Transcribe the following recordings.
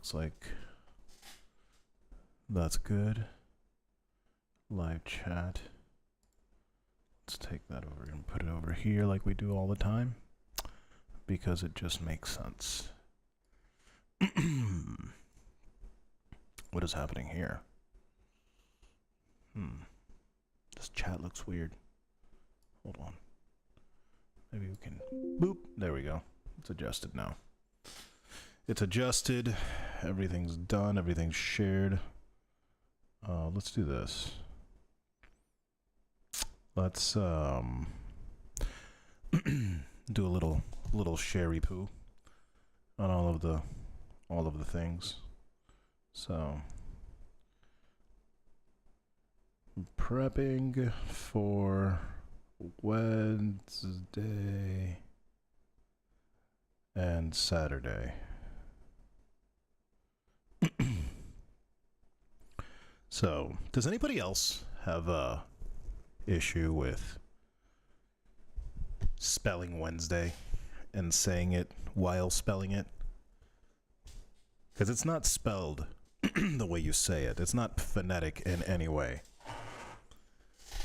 looks like that's good. Live chat. Let's take that over and put it over here like we do all the time, because it just makes sense. What is happening here? This chat looks weird. Hold on. Maybe we can... Boop! There we go. It's adjusted now. It's adjusted. Everything's done. Everything's shared. Let's do this. Let's do a little sherry poo on all of the things. So prepping for Wednesday and Saturday. So, does anybody else have a issue with spelling Wednesday and saying it while spelling it? Because it's not spelled the way you say it. It's not phonetic in any way.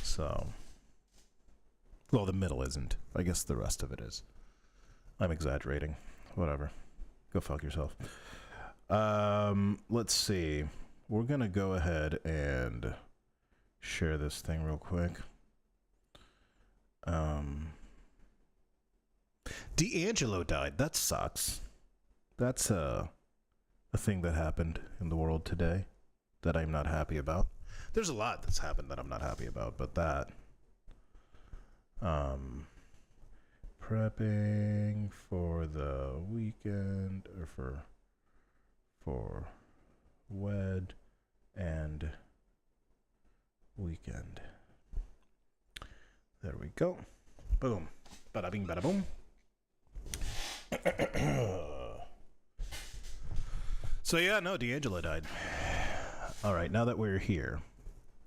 So, well, the middle isn't. I guess the rest of it is. I'm exaggerating. Whatever. Go fuck yourself. Let's see. We're gonna go ahead and share this thing real quick. D'Angelo died. That sucks. That's a thing that happened in the world today that I'm not happy about. There's a lot that's happened that I'm not happy about, but that prepping for the weekend, or for wed and weekend. There we go. Boom. Bada bing, bada boom. So yeah, no, D'Angelo died. All right, now that we're here,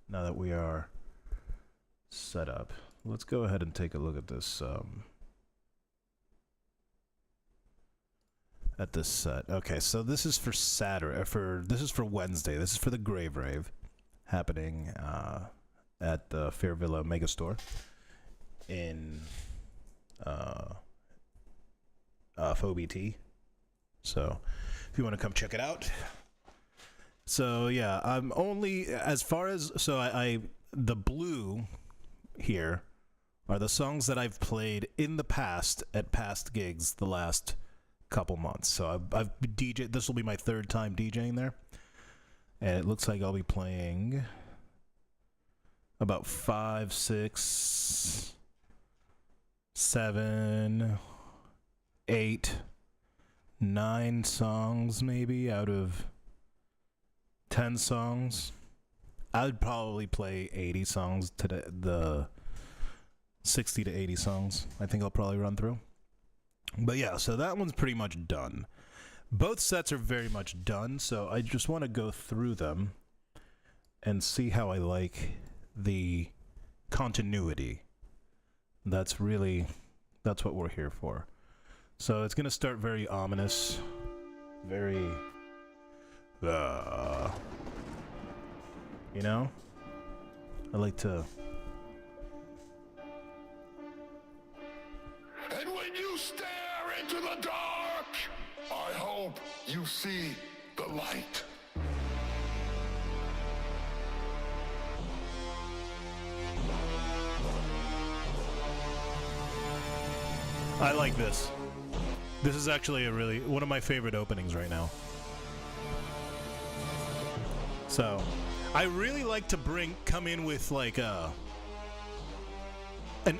now that we are set up, let's go ahead and take a look at this set. Okay, so this is for Saturday. This is for Wednesday. This is for the Grave Rave happening at the Fair Villa Megastore in FOBT. So if you want to come check it out. So yeah, I'm only as far as I the blue here are the songs that I've played in the past at past gigs the last couple months. So I've DJed. This will be my third time DJing there, and it looks like I'll be playing about 5, 6, 7, 8, 9 songs maybe out of 10 songs. I would probably play 80 songs today. The 60 to 80 songs I think I'll probably run through. But yeah, so that one's pretty much done. Both sets are very much done, so I just want to go through them and see how I like the continuity. That's what we're here for. So it's going to start very ominous, very, you know? I like to... And when you stare into the dark, I hope you see the light. I like this. This is actually one of my favorite openings right now. So, I really like to come in with like an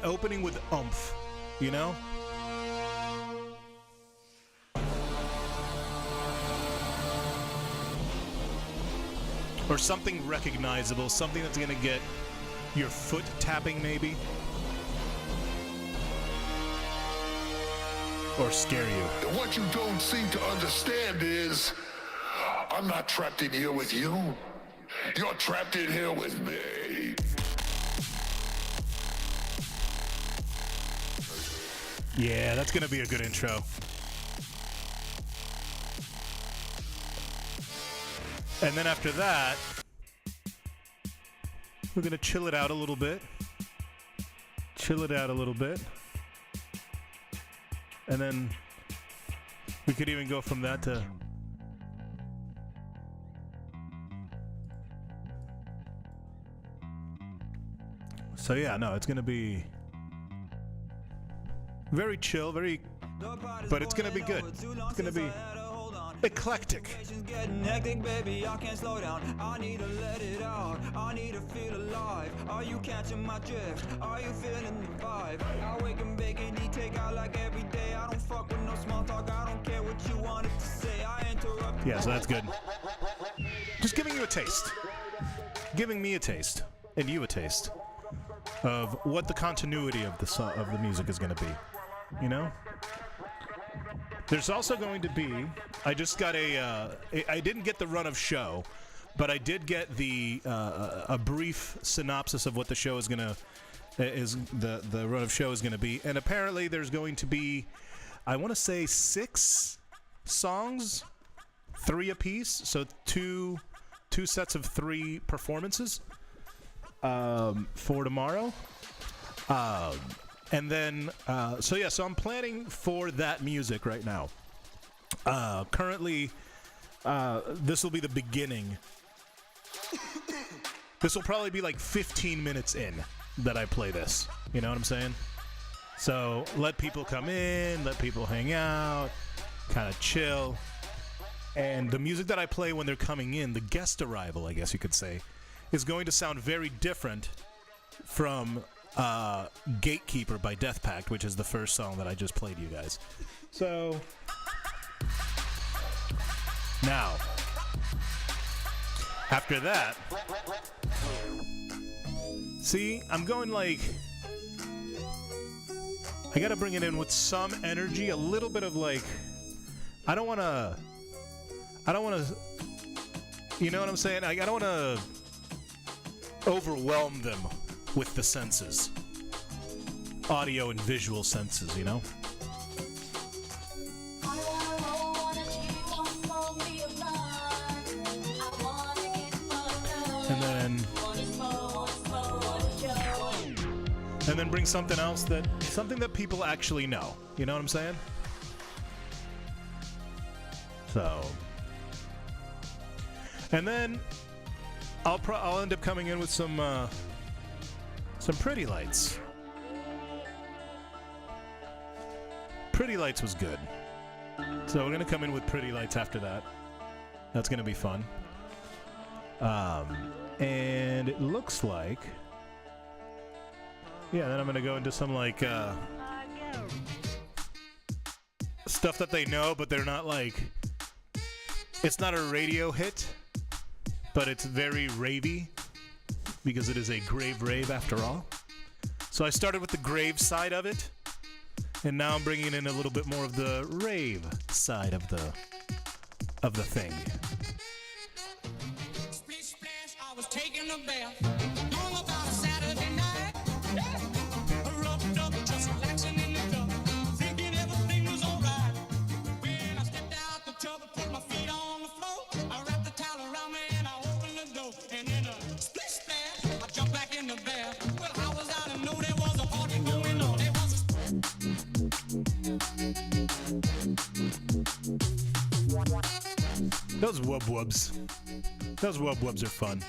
opening with oomph, you know? Or something recognizable, something that's gonna get your foot tapping maybe. Or scare you. What you don't seem to understand is, I'm not trapped in here with you. You're trapped in here with me. Yeah, that's gonna be a good intro. And then after that, we're going to chill it out a little bit. Chill it out a little bit. And then we could even go from that to... So yeah, no, it's going to be very chill, but it's going to be good. It's going to be eclectic. Getting hectic, baby, I can't slow down. I need to let it out. I need to feel alive. Are you catching my drift? Are you feeling the vibe? I wake and bake and eat takeout like every day. I don't fuck with no small talk. I don't care what you wanted to say. I interrupt. Yeah, so that's good. Just giving you a taste. Giving me a taste. And you a taste. Of what the continuity of the music is going to be. You know? There's also going to be, I just got I didn't get the run of show, but I did get a brief synopsis of what the show is going to, the run of show is going to be. And apparently there's going to be, I want to say 6 songs, 3 apiece, so two sets of 3 performances for tomorrow. And then, so I'm planning for that music right now. Currently, this will be the beginning. This will probably be like 15 minutes in that I play this. You know what I'm saying? So let people come in, let people hang out, kind of chill. And the music that I play when they're coming in, the guest arrival, I guess you could say, is going to sound very different from... Gatekeeper by Death Pact, which is the first song that I just played you guys. So now after that, see, I'm going like I gotta bring it in with some energy, a little bit of like I don't wanna you know what I'm saying? I don't wanna overwhelm them with the senses. Audio and visual senses, you know? And then bring something else something that people actually know. You know what I'm saying? So. And then I'll end up coming in with some Pretty Lights. Pretty Lights was good. So we're going to come in with Pretty Lights after that. That's going to be fun. And it looks like... Yeah, then I'm going to go into some, like, stuff that they know, but they're not, like... It's not a radio hit, but it's very ravey, because it is a grave rave after all. So I started with the grave side of it, and now I'm bringing in a little bit more of the rave side of the thing. Splish splash, I was taking a bath. Long about a Saturday night. Rubbed up, just relaxing in the tub, thinking everything was alright. When I stepped out the tub and put my feet on the floor, I wrapped the towel around me and I opened the door. And in a splish splash, I jumped back in the bath. Well, how was I to know there was a party going on? There was Those wub-wubs. Those wub-wubs are fun.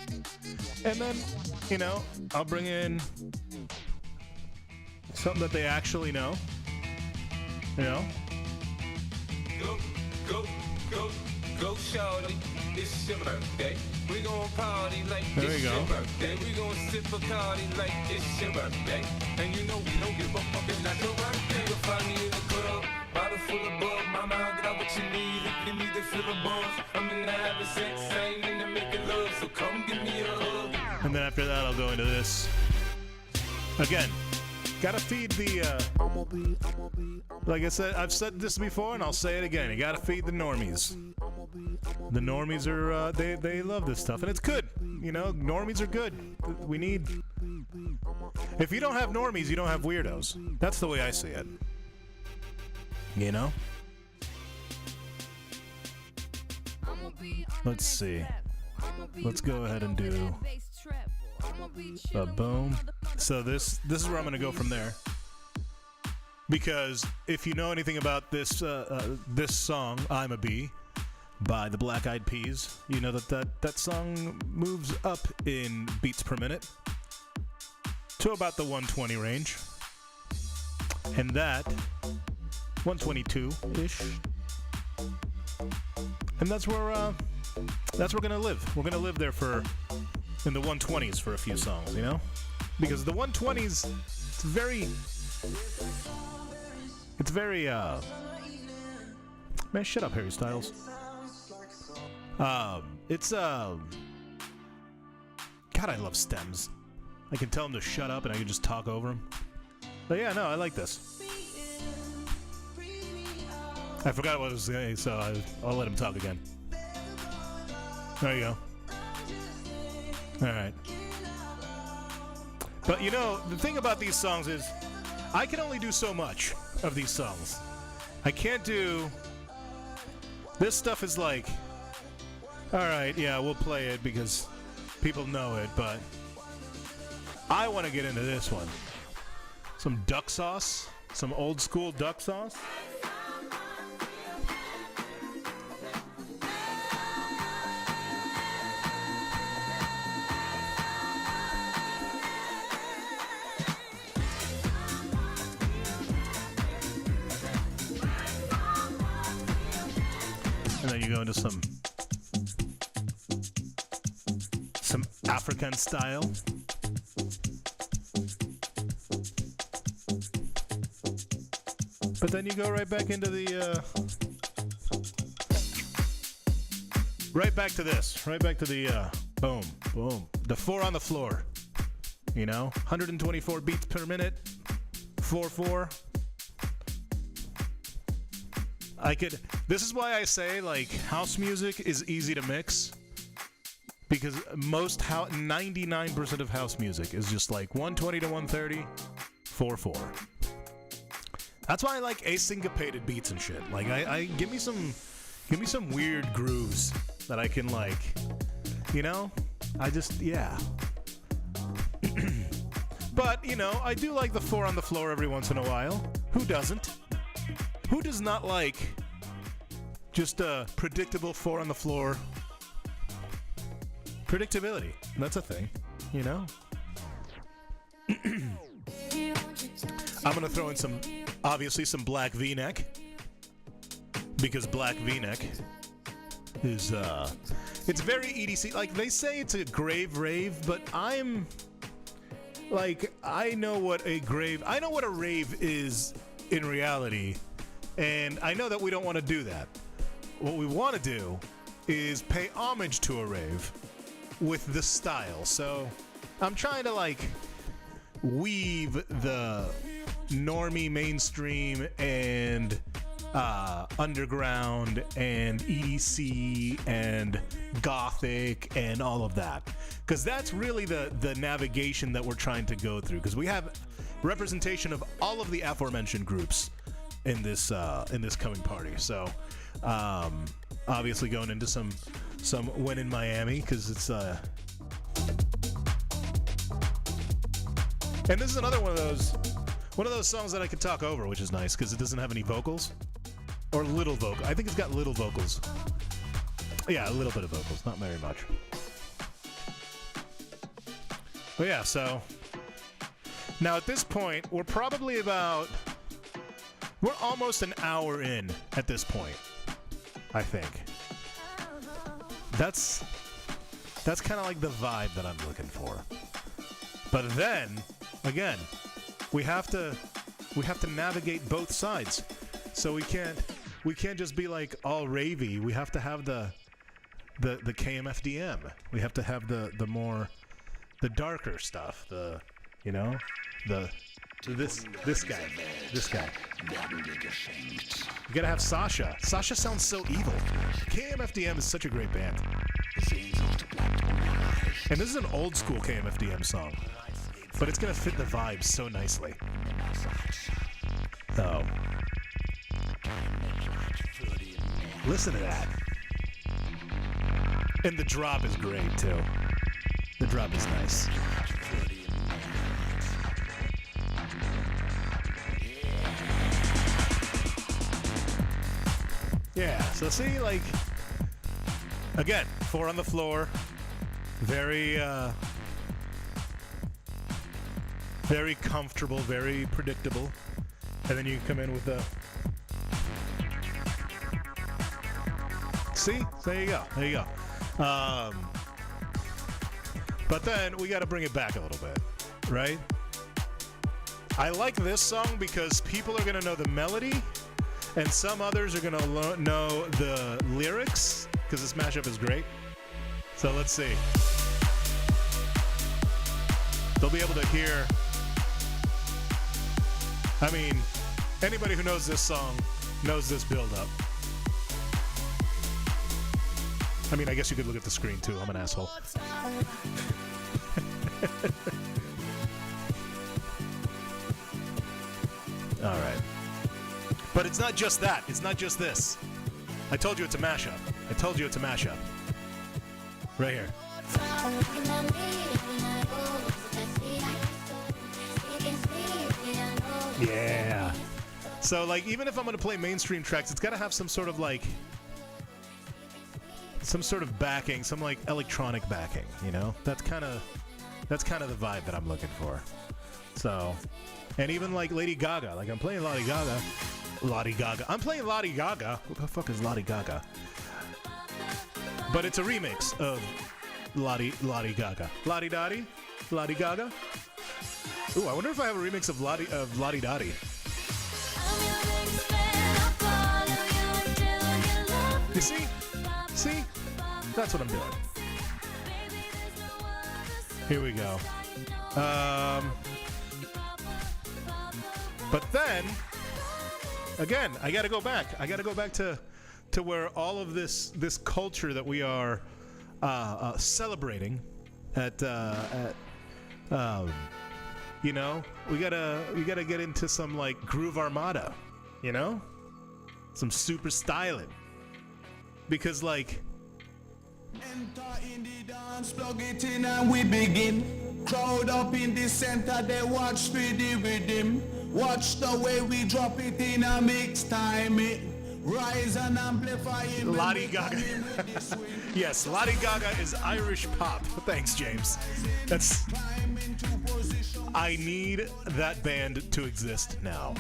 And then, you know, I'll bring in something that they actually know. You know? Go, shorty. It's your birthday. We gon' party like there it's you go. Your birthday. We gon' sip Bacardi like it's your birthday. And you know we don't give a fuck if not your birthday. You'll find me in the club, bottle full of bug. Mama, I got what you need if you need to fill a buzz. I'm in the having sex, I ain't in the making love, so come give me a hug. And then after that, I'll go into this. Again, gotta feed the, like I said, I've said this before and I'll say it again. You gotta feed the normies. The normies are, they love this stuff. And it's good. You know, normies are good. We need... If you don't have normies, you don't have weirdos. That's the way I see it. You know? Let's see. let's go ahead and do a boom. So this is where I'm gonna go from there. Because if you know anything about this this song, "I'm a Bee" by the Black Eyed Peas, you know that song moves up in beats per minute to about the 120 range, and that 122-ish, and that's where we're gonna live. We're gonna live there in the 120s for a few songs, you know, because the 120s it's very man, shut up, Harry Styles. God, I love stems. I can tell him to shut up and I can just talk over him. But yeah, no, I like this. I forgot what I was saying, so I'll let him talk again. There you go. Alright. But you know, the thing about these songs is I can only do so much of these songs. I can't do... This stuff is like, alright, yeah, we'll play it because people know it, but I want to get into this one. Some duck sauce, some old school duck sauce. And then you go into some African style. But then you go right back into the right back to this, right back to the boom, boom, the 4 on the floor. You know, 124 beats per minute, 4/4. This is why I say, like, house music is easy to mix. Because 99% of house music is just like 120 to 130, 4/4. That's why I like asyncopated beats and shit. Like, I give me some weird grooves that I can, like, you know? Yeah. But, you know, I do like the 4 on the floor every once in a while. Who doesn't? Who does not like just a predictable 4 on the floor? Predictability. That's a thing, you know? I'm gonna throw in obviously some Black V-neck. Because Black V-neck is, it's very EDC. Like, they say it's a grave rave, but I'm, like, I know what a rave is in reality, and I know that we don't want to do that. What we want to do is pay homage to a rave with the style. So I'm trying to, like, weave the normie mainstream and underground and EDC and gothic and all of that, because that's really the navigation that we're trying to go through, because we have representation of all of the aforementioned groups in this coming party. So obviously going into some When in Miami, because it's and this is another one of those songs that I could talk over, which is nice because it doesn't have any vocals or little vocal. I think it's got little vocals. Yeah, a little bit of vocals, not very much. But yeah, so now at this point we're almost an hour in at this point, I think. That's kind of like the vibe that I'm looking for. But then again, we have to navigate both sides. So we can't just be like all ravey. We have to have the KMFDM. We have to have the darker stuff. You guy. You gotta have Sasha. Sasha sounds so evil. KMFDM is such a great band. And this is an old school KMFDM song, but it's gonna fit the vibe so nicely. Oh. Listen to that. And the drop is great, too. The drop is nice. Yeah, so see, like, again, 4 on the floor. Very, very comfortable, very predictable. And then you come in with the... See? There you go. There you go. But then we got to bring it back a little bit, right? I like this song because people are going to know the melody, and some others are going to know the lyrics, because this mashup is great. So let's see. They'll be able to hear... I mean, anybody who knows this song knows this build-up. I mean, I guess you could look at the screen, too. I'm an asshole. All right. But it's not just that. It's not just this. I told you it's a mashup. I told you it's a mashup. Right here. Yeah. So, like, even if I'm going to play mainstream tracks, it's got to have some sort of, like... some sort of backing, some like electronic backing, you know? That's kind of the vibe that I'm looking for. So, and even like Lady Gaga, like I'm playing Lady Gaga. I'm playing Lady Gaga. What the fuck is Lady Gaga? But it's a remix of Lady Gaga. Ladi Dottie? Lady Gaga? Ooh, I wonder if I have a remix of Ladi Dottie. You see? See? That's what I'm doing. Here we go. But then, again, I gotta go back. I gotta go back to where all of this culture that we are celebrating at you know, we gotta get into some like Groove Armada, you know, some super styling. Because, like... Enter in the dance, plug it in and we begin. Crowd up in the center, they watch for the rhythm. Watch the way we drop it in a mix time. Rise and amplify it. Lady Gaga. Yes, Lady Gaga is Irish pop. Thanks, James. That's... I need that band to exist now.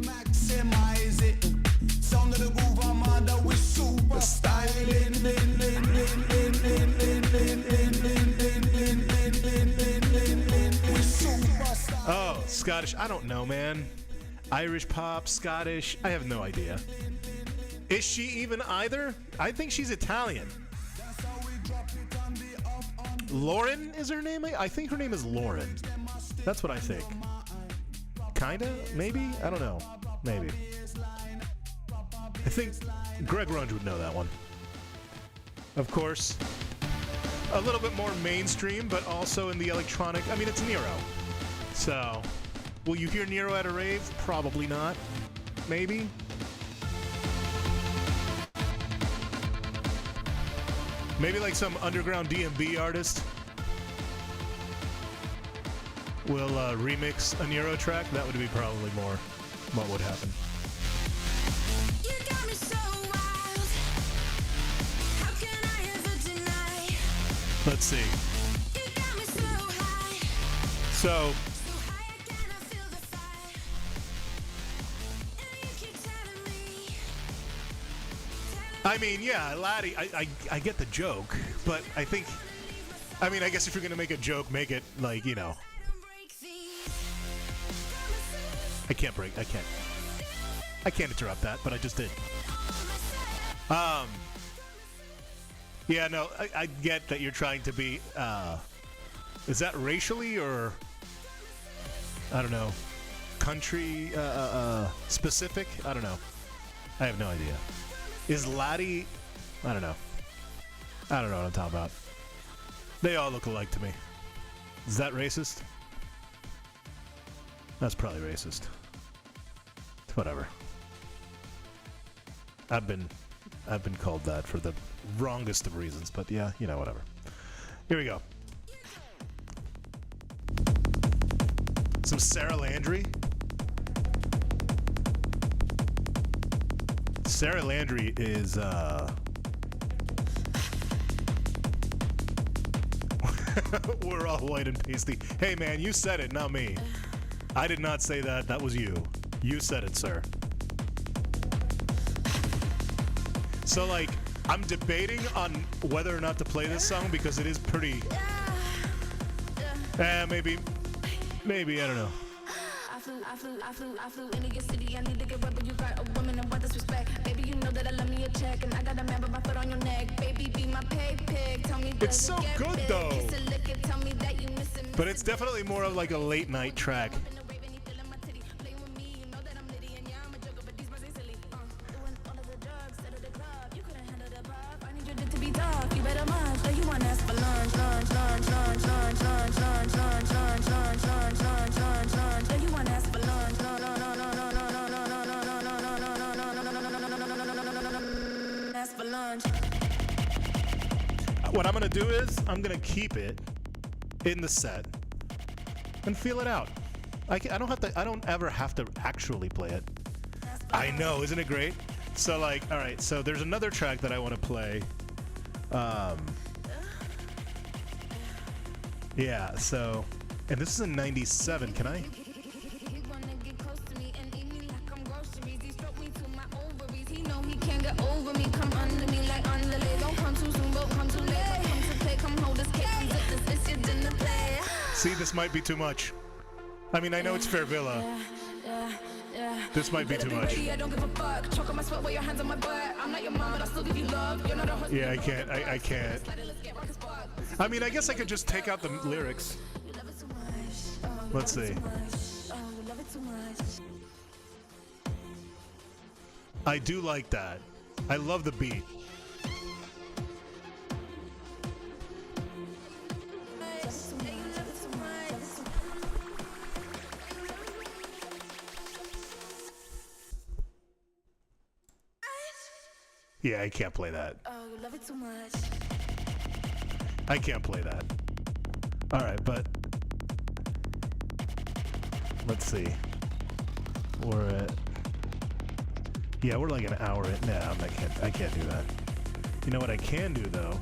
Maximize it. Sound of the Groove Armada with super styling. Oh, Scottish. I don't know, man. Irish pop, Scottish. I have no idea. Is she even either? I think she's Italian. Lauren is her name? I think her name is Lauren. That's what I think. Kinda? Maybe? I don't know. Maybe. I think Greg Runge would know that one. Of course, a little bit more mainstream, but also in the electronic. I mean, it's Nero. So, will you hear Nero at a rave? Probably not. Maybe. Maybe like some underground D&B artist will remix a Nero track. That would be probably more what would happen. Let's see. So, I mean, yeah, Laddie, I get the joke, but I think, I mean, I guess if you're going to make a joke, make it like, you know. I can't interrupt that, but I just did. Yeah, no, I get that you're trying to be, is that racially or, I don't know, country specific? I don't know. I have no idea. Is Laddie, I don't know. I don't know what I'm talking about. They all look alike to me. Is that racist? That's probably racist. Whatever. I've been I've been called that for the wrongest of reasons, but yeah, you know, whatever. Here we go. Some Sarah Landry. Sarah Landry is, we're all white and pasty. Hey man, you said it, not me. I did not say that. That was you. You said it, sir. So, like, I'm debating on whether or not to play this song because it is pretty... maybe, I don't know. I flew into your city. I need to get rubber. You got a woman and want this respect. Baby, you know that I love me a check. And I got a man with my foot on your neck. Baby, be my pay pig. Tell me it's so good, though. But it's definitely more of like a late night track. What I'm gonna do is I'm gonna keep it in the set and feel it out. I don't ever have to actually play it. I know, isn't it great? So like, all right, so there's another track that I want to play. Yeah, so, and this is in 97, can I? See, this might be too much. I mean, I know it's Fair Villa. This might be too much. Yeah, I can't. I can't. I mean, I guess I could just take out the lyrics. Let's see. I do like that. I love the beat. Yeah, I can't play that. Oh, you love it too much. I can't play that. All right, but let's see. We're at, yeah, we're like an hour in. Nah, I can't do that. You know what I can do though?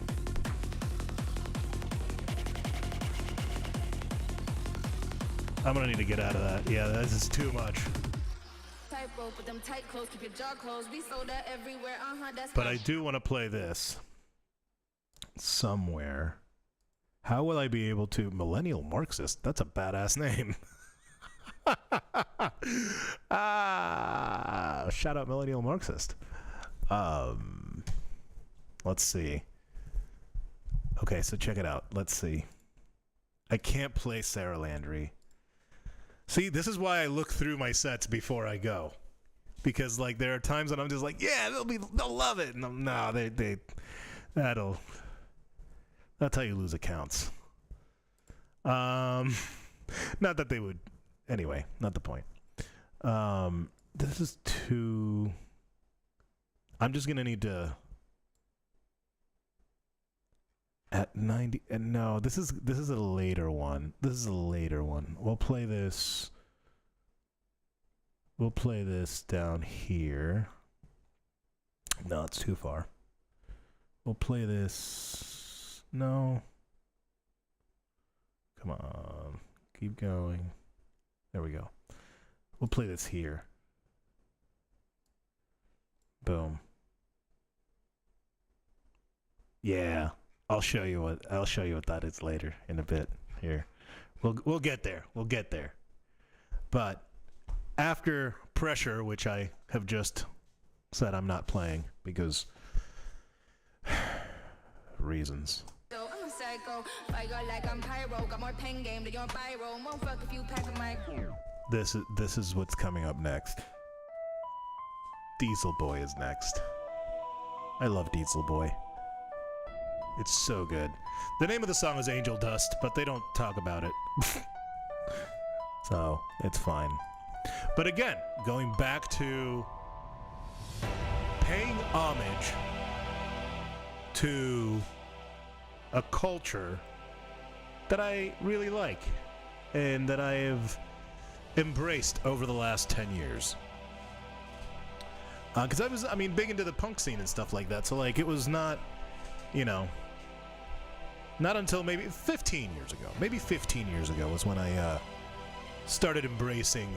I'm gonna need to get out of that. Yeah, this is too much. But I do want to play this somewhere. How will I be able to? Millennial Marxist? That's a badass name. Shout out Millennial Marxist. Let's see. Okay, so check it out. Let's see. I can't play Sarah Landry. See, this is why I look through my sets before I go. Because like there are times when I'm just like, yeah, they'll love it. And no, that's how you lose accounts. Not that they would. Anyway, not the point. This is too. I'm just gonna need to. At 90, and no, this is a later one. This is a later one. We'll play this. We'll play this down here. No, it's too far. We'll play this. No. Come on. Keep going. There we go. We'll play this here. Boom. Yeah. I'll show you what that is later in a bit. Here. We'll get there. We'll get there. But after Pressure, which I have just said I'm not playing because reasons. This is what's coming up next. Diesel Boy is next. I love Diesel Boy. It's so good. The name of the song is Angel Dust, but they don't talk about it. So, it's fine. But again, going back to paying homage to a culture that I really like and that I have embraced over the last 10 years. Because I was, big into the punk scene and stuff like that. So, like, it was not, not until maybe 15 years ago. Maybe 15 years ago was when I started embracing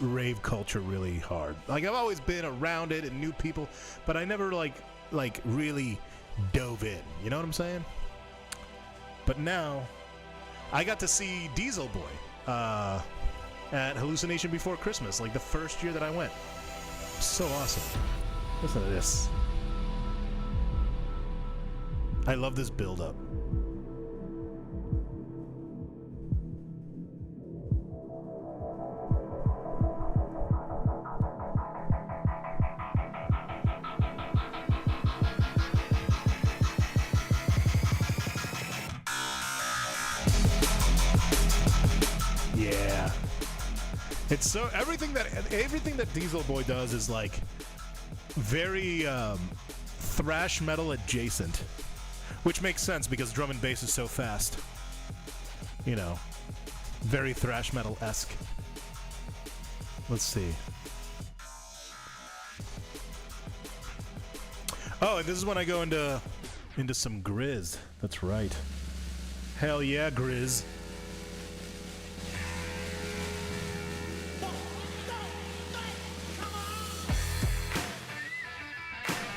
rave culture really hard. Like, I've always been around it and knew people, but I never, like really dove in. You know what I'm saying? But now, I got to see Diesel Boy at Hallucination Before Christmas, like the first year that I went. So awesome. Listen to this. I love this build-up. Yeah. It's so everything that Diesel Boy does is like very thrash metal adjacent, which makes sense because drum and bass is so fast. Very thrash metal-esque. Let's see. Oh, and this is when I go into some Grizz. That's right. Hell yeah, Grizz.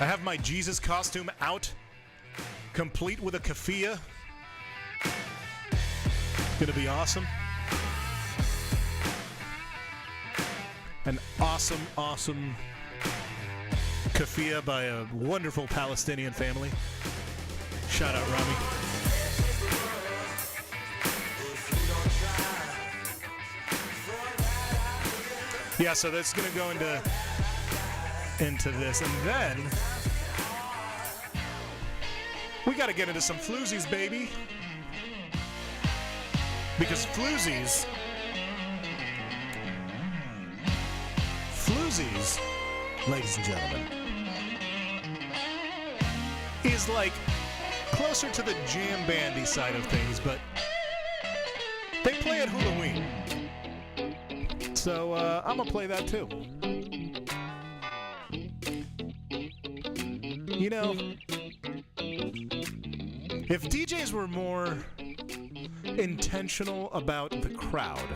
I have my Jesus costume out, complete with a keffiyeh. Gonna be awesome. An awesome keffiyeh by a wonderful Palestinian family. Shout out, Rami. Yeah, so that's gonna go into this, and then we gotta get into some floozies, baby, because floozies, ladies and gentlemen, is like closer to the jam bandy side of things, but they play at Halloween, so I'm gonna play that too. If DJs were more intentional about the crowd,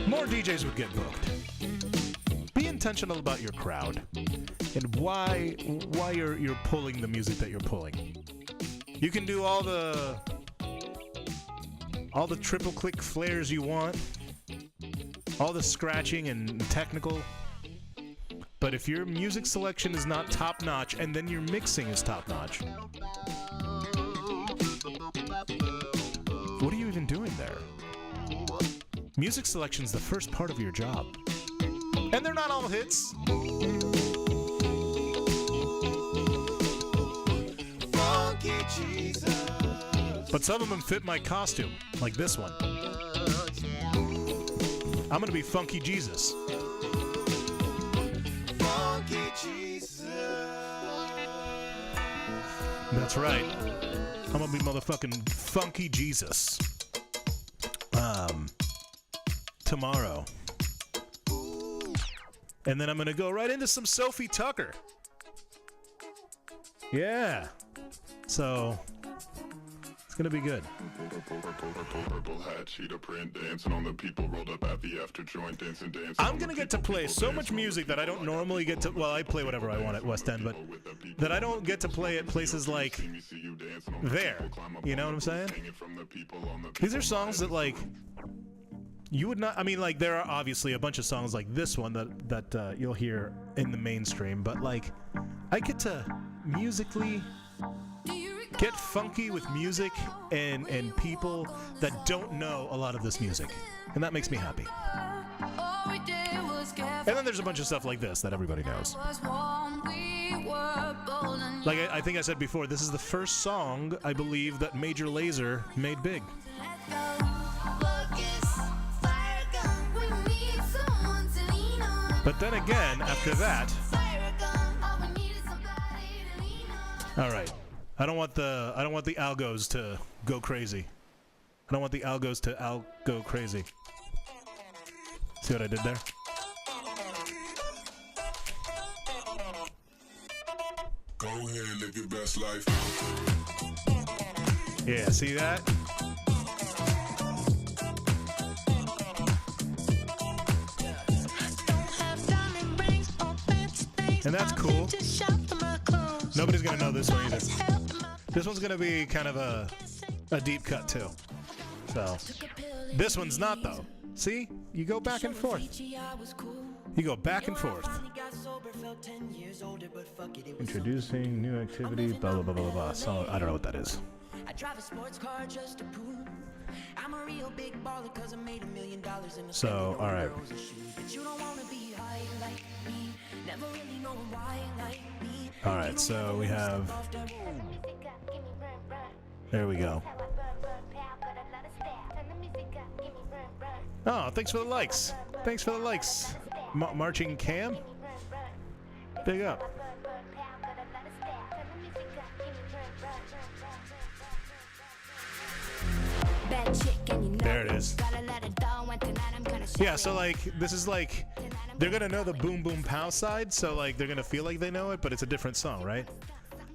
more DJs would get booked. Be intentional about your crowd and why you're pulling the music that you're pulling. You can do all the triple click flares you want, all the scratching and technical. But if your music selection is not top-notch, and then your mixing is top-notch, what are you even doing there? Music selection's the first part of your job. And they're not all hits. But some of them fit my costume, like this one. I'm gonna be Funky Jesus. That's right. I'm gonna be motherfucking Funky Jesus. Tomorrow. And then I'm gonna go right into some Sophie Tucker. Yeah. So it's gonna be good. I'm gonna get to play so much music that I don't normally get to. Well, I play whatever I want at West End, but that I don't get to play at places like there. You know what I'm saying? These are songs that like you would not. I mean, like there are obviously a bunch of songs like this one that you'll hear in the mainstream, but like I get to musically get funky with music and people that don't know a lot of this music. And that makes me happy. And then there's a bunch of stuff like this that everybody knows. Like I think I said before, this is the first song, I believe, that Major Lazer made big. But then again, after that, All right. I don't want the algos to go crazy. I don't want the algos to go crazy. See what I did there? Go ahead, live your best life. Yeah, see that? And that's cool. Nobody's gonna know this one either. This one's gonna be kind of a deep cut too. So this one's not though. See? You go back and forth. You go back and forth. Introducing new activity, blah blah blah blah blah. So I don't know what that is. I drive a sports car just to prove I'm a real big baller cause I made $1 million in the So, all right. But you don't wanna be high like me. Never really know why like me. All right, so we have. There we go. Oh, thanks for the likes. Thanks for the likes. Marching Cam. Big up. There it is. Yeah, so like this is like they're gonna know the boom boom pow side, so like they're gonna feel like they know it, but it's a different song, right?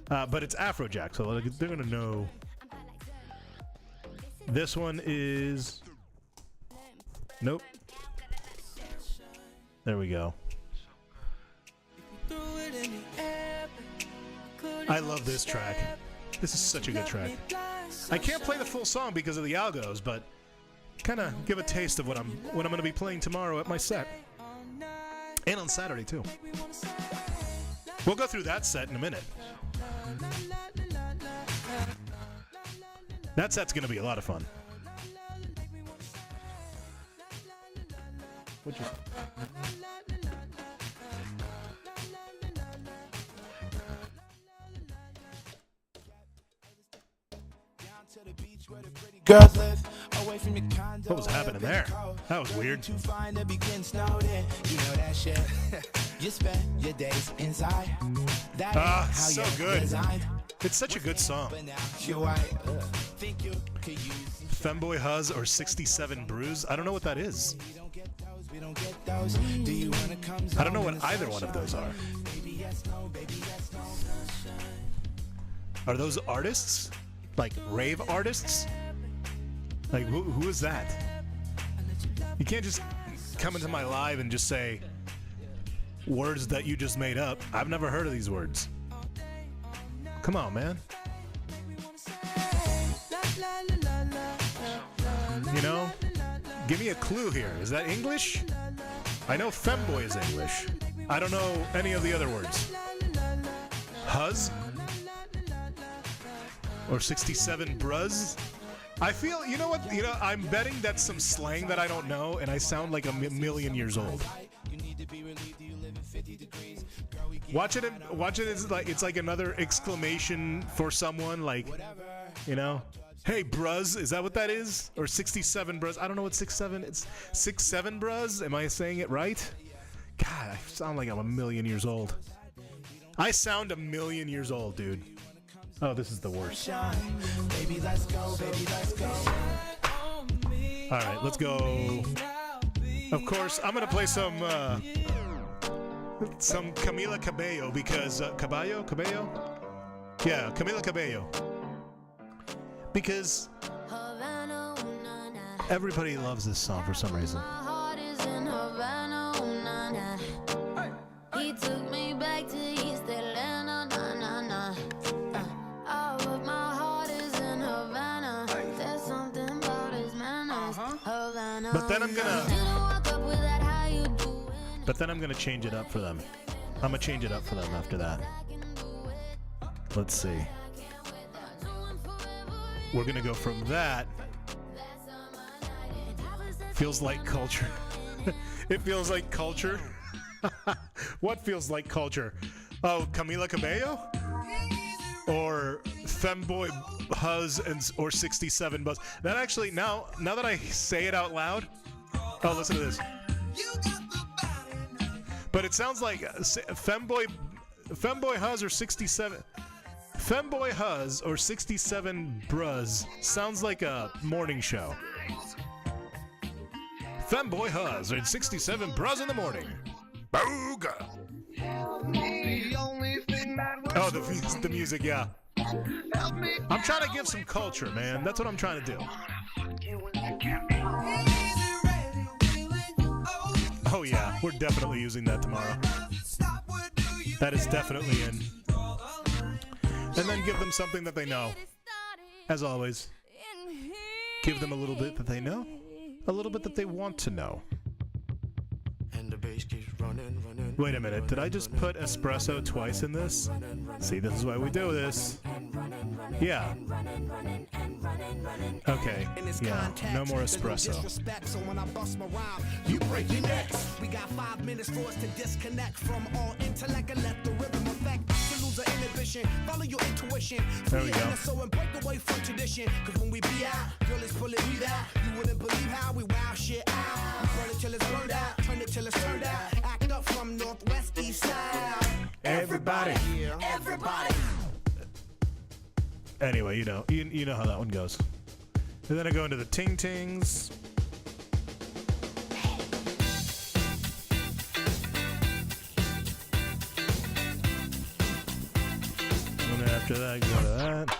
But it's Afrojack, so like, they're gonna know. This one is. Nope. There we go. I love this track. This is such a good track. I can't play the full song because of the algos, but kind of give a taste of what I'm going to be playing tomorrow at my set, and on Saturday too. We'll go through that set in a minute. That set's going to be a lot of fun. Which is Girls live away from the condo. What was happening there? That was weird. Too fine to begin snowed in. You know that shit. You spend your days inside. That Ah, ain't how so you're good. designed. It's such a good song. But now you're white. Think you could use. Femboy Huzz or 67 Brews. I don't know what that is. We don't get those. We don't get those. Do you wanna come? I don't know what either one of those are. Baby, yes, no. Baby, yes, no. Are those artists? Like rave artists? Like who is that? You can't just come into my live and just say words that you just made up. I've never heard of these words. Come on, man. You know? Give me a clue here. Is that English? I know femboy is English. I don't know any of the other words. Huzz? Or 67 Bruz? I feel, you know what? You know, I'm betting that's some slang that I don't know, and I sound like a million years old. Watch it as like it's like another exclamation for someone, like, you know, hey bruz, is that what that is? Or 67 bruz? I don't know what 67. It's 67 bruz. Am I saying it right? God, I sound like I'm a million years old. I sound a million years old, dude. Oh, this is the worst. Baby, let's go. Baby, let's go. All right, let's go. Of course, I'm gonna play some Camila Cabello because Cabello, yeah, Camila Cabello, because everybody loves this song for some reason. He took me back to East Atlanta, na na na. But my heart is in Havana. There's something about his manners. Havana. But then I'm gonna change it up for them. I'm gonna change it up for them after that. Let's see. We're gonna go from that. Feels like culture. It feels like culture. What feels like culture? Oh, Camila Cabello? Or Femboy Huzz or 67 Buzz. That actually, now that I say it out loud, oh, listen to this. But it sounds like Femboy Huzz or 67. Femboy Huzz or 67 Bruz sounds like a morning show. Femboy Huzz and 67 Bruz in the morning. Booga! Oh, the music, yeah. I'm trying to give some culture, man. That's what I'm trying to do. Oh, yeah. We're definitely using that tomorrow. That is definitely in. And then give them something that they know. As always. Give them a little bit that they know. A little bit that they want to know. Wait a minute, did I just put espresso twice in this? See, this is why we do this. Yeah. Okay, yeah, no more espresso. So when I bust my rhyme, you break your necks. We got 5 minutes for us to disconnect from all intellect and let the rhythm affect. To lose our inhibition, follow your intuition. There we go. So and break away from tradition. Cause when we be out, girl is pulling me out. You wouldn't believe how we wow shit out. We burn it till it's burned out, turn it till it's turned out. Act up from northwest, east side. Everybody. Everybody. Anyway, you know how that one goes. And then I go into the ting-tings. And then after that, go to that.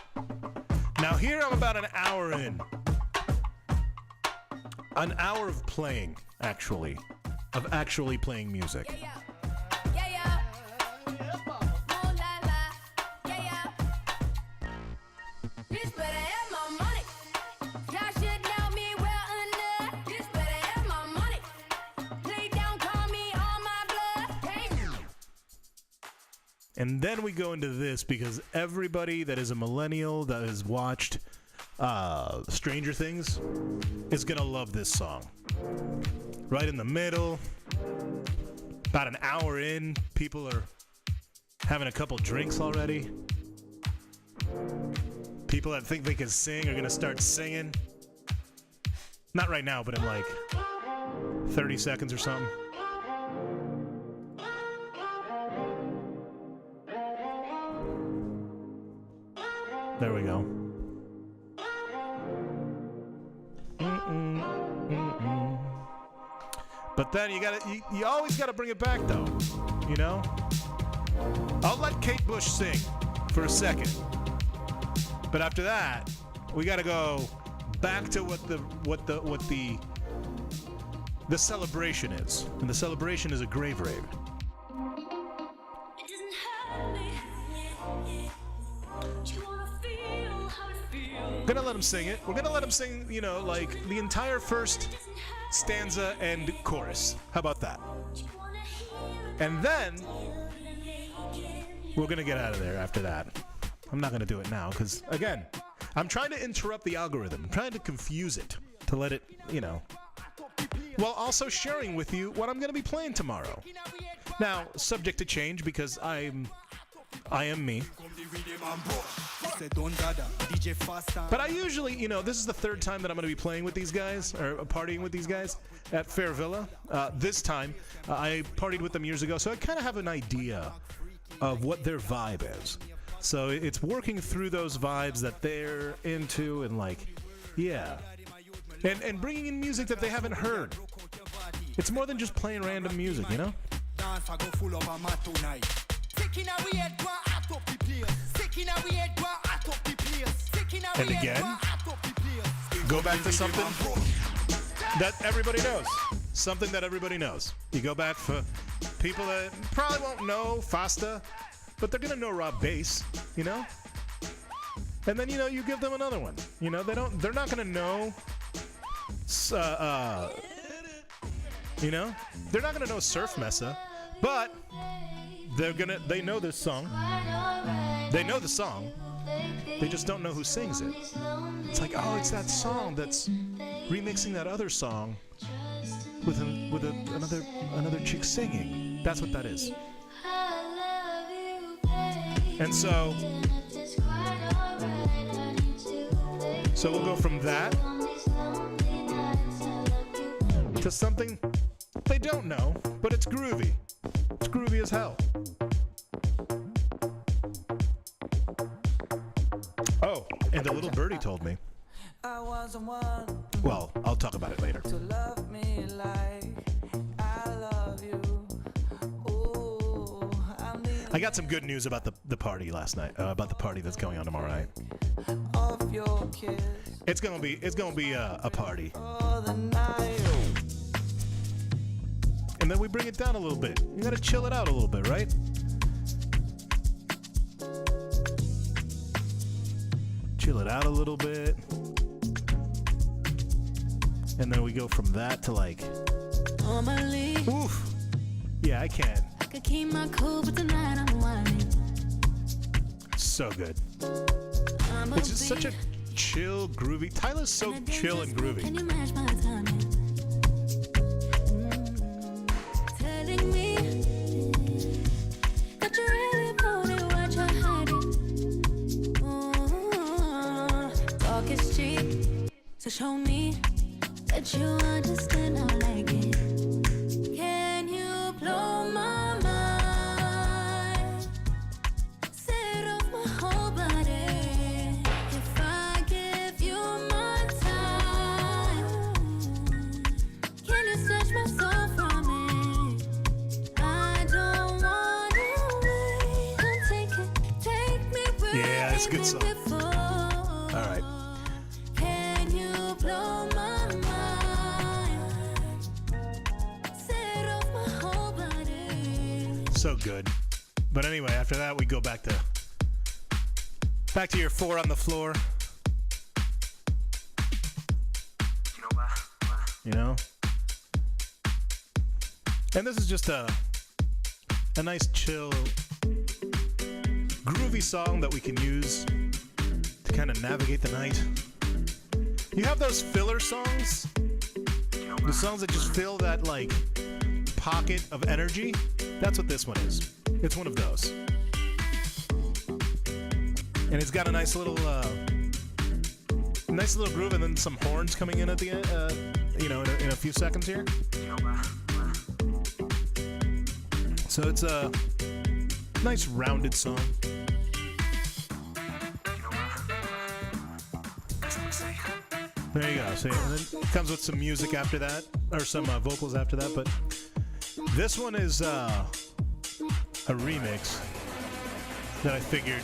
Now here I'm about an hour in. An hour of playing, actually. Of actually playing music. And then we go into this because everybody that is a millennial that has watched Stranger Things is going to love this song. Right in the middle, about an hour in, people are having a couple drinks already. People that think they can sing are going to start singing. Not right now, but in like 30 seconds or something. There we go. But then you always gotta bring it back though, you know? I'll let Kate Bush sing for a second. But after that, we gotta go back to what the celebration is. And the celebration is a grave rave. We're gonna let him sing it. We're gonna let him sing, you know, like the entire first stanza and chorus. How about that? And then we're gonna get out of there after that. I'm not gonna do it now because, again, I'm trying to interrupt the algorithm. I'm trying to confuse it to let it, you know, while also sharing with you what I'm gonna be playing tomorrow. Now, subject to change because I am me. But I usually, you know, this is the third time that I'm going to be playing with these guys, or partying with these guys at Fair Villa. This time, I partied with them years ago, so I kind of have an idea of what their vibe is. So it's working through those vibes that they're into and like, yeah. And bringing in music that they haven't heard. It's more than just playing random music, you know? And again, go back to something that everybody knows. Something that everybody knows. You go back for people that probably won't know Fasta, but they're gonna know Rob Bass, you know? And then, you know, you give them another one. You know, they're not gonna know you know? They're not gonna know Surf Mesa, but they know this song. They know the song. They just don't know who sings it. It's like, oh, it's that song that's remixing that other song with another chick singing. That's what that is. And so we'll go from that to something they don't know, but it's groovy. It's groovy as hell. And a little birdie told me. I wasn't one Well, I'll talk about it later. to love me like I love you. Ooh, I'm the I got some good news about the party last night. About the party that's going on tomorrow night. of your kiss It's gonna be a party. for the night. And then we bring it down a little bit. You gotta chill it out a little bit, right? Chill it out a little bit. And then we go from that to like, Normally, oof. Yeah, I can. I could keep my cool, but tonight I'm whining. So good. I'm It's just such a chill, groovy. Tyler's so chill and Can groovy. you match my timing? Telling me that you really want it, what you're hiding. Talk is cheap, so show me that you understand. I like it. Can you blow my mind? Set off my whole body. If I give you my time, can you snatch my soul from me? I don't wanna wait. Come take me where Yeah, it's a good song. before. All right. Can you blow my mind? Set off my whole body. So good. But anyway, after that we go back to your 4 on the floor. You know? And this is just a nice chill groovy song that we can use to kind of navigate the night. You have those filler songs? The songs that just fill that like pocket of energy? That's what this one is. It's one of those. And it's got a nice little groove and then some horns coming in at the end, in a few seconds here. So it's a nice rounded song. There you go. See, and then it comes with some music after that, or some vocals after that. But this one is a remix that I figured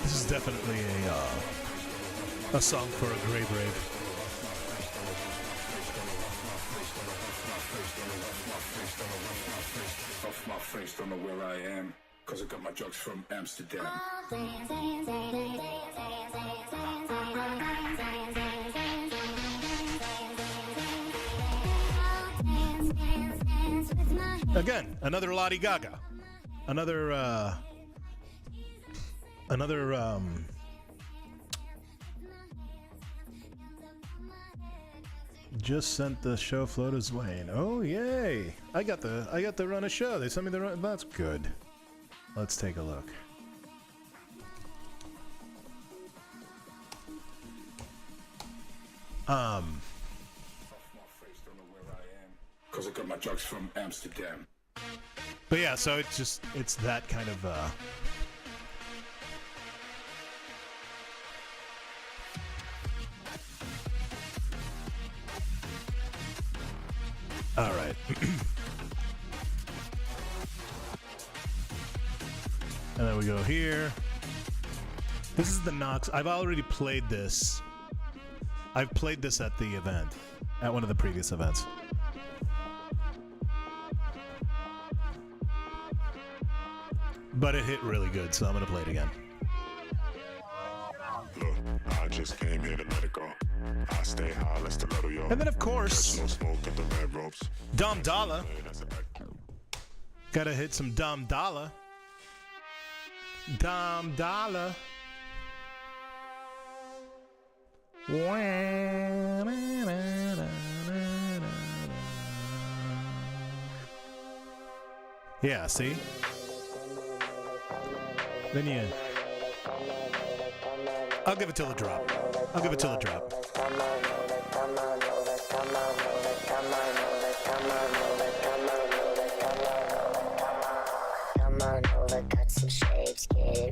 this is definitely a song for a grave rave. Off my face, don't know where I am, cause I got my drugs from Amsterdam. Again, another Lady Gaga. Another just sent the show Floater's Wayne. Oh yay! I got the run of show. They sent me the run. That's good. Let's take a look. Cause I got my drugs from Amsterdam. But yeah, so it's that kind of all right. And then we go here. This is the Knox. I've already played this. I've played this at the event, at one of the previous events. But it hit really good, so I'm gonna play it again. Look, I just came here to let it go. I stay high, let's stiletto, yo. And then of course, No smoke at the red ropes. Dom Dollar. Hey, that's a back. Gotta hit some Dom Dollar. Dom Dollar. Yeah, see? Then you... I'll give it till the drop. I'll give it till the drop.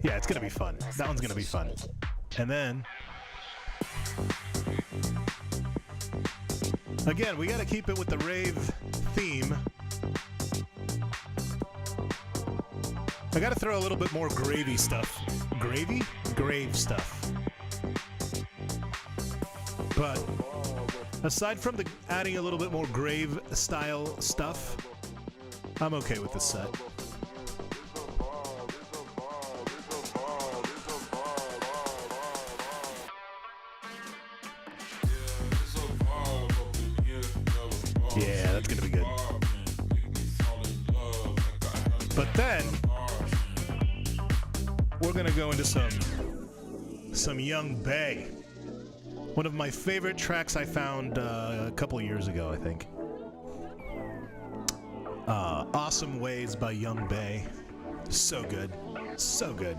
Yeah, it's gonna be fun. That one's gonna be fun. And then, again, we gotta keep it with the rave theme. I gotta throw a little bit more gravy stuff. Gravy? Grave stuff. But aside from the adding a little bit more grave style stuff, I'm okay with this set. Yeah, that's gonna be good. But then we're gonna go into some Young Bay. One of my favorite tracks I found a couple years ago, I think. Awesome Ways by Young Bay. So good. So good.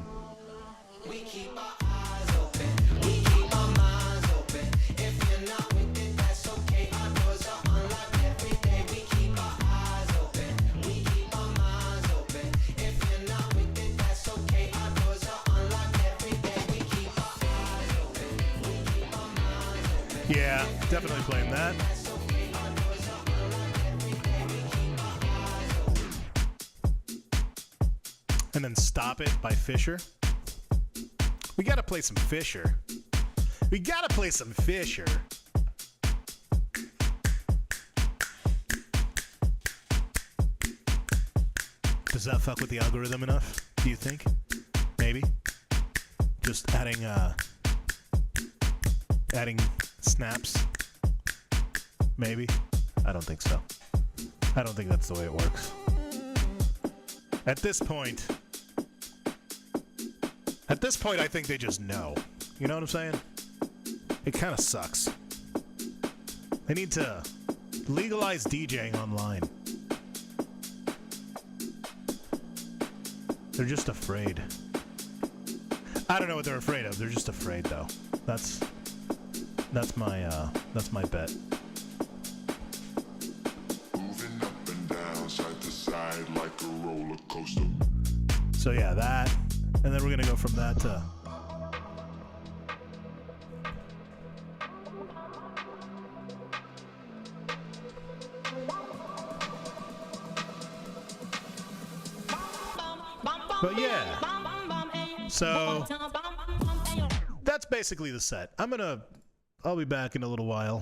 We keep our eyes open, we keep our minds open. If you're not with it, that's okay. Our doors are unlocked every day. We keep our eyes open, we keep our minds open. If you're not with it, that's okay. Our doors are unlocked every day. We keep our eyes open, we keep our minds open. Yeah, definitely playing that. That's okay. Our doors are unlocked every day. We keep our eyes open. And then Stop It by Fisher. We gotta play some Fisher. We gotta play some Fisher. Does that fuck with the algorithm enough, do you think? Maybe? Just adding snaps? Maybe? I don't think so. I don't think that's the way it works. At this point, I think they just know. You know what I'm saying? It kind of sucks. They need to legalize DJing online. They're just afraid. I don't know what they're afraid of. They're just afraid, though. That's my bet. Moving up and down, side to side like a roller coaster. So yeah, that, and then we're gonna go from that to. But yeah, so that's basically the set. I'll be back in a little while.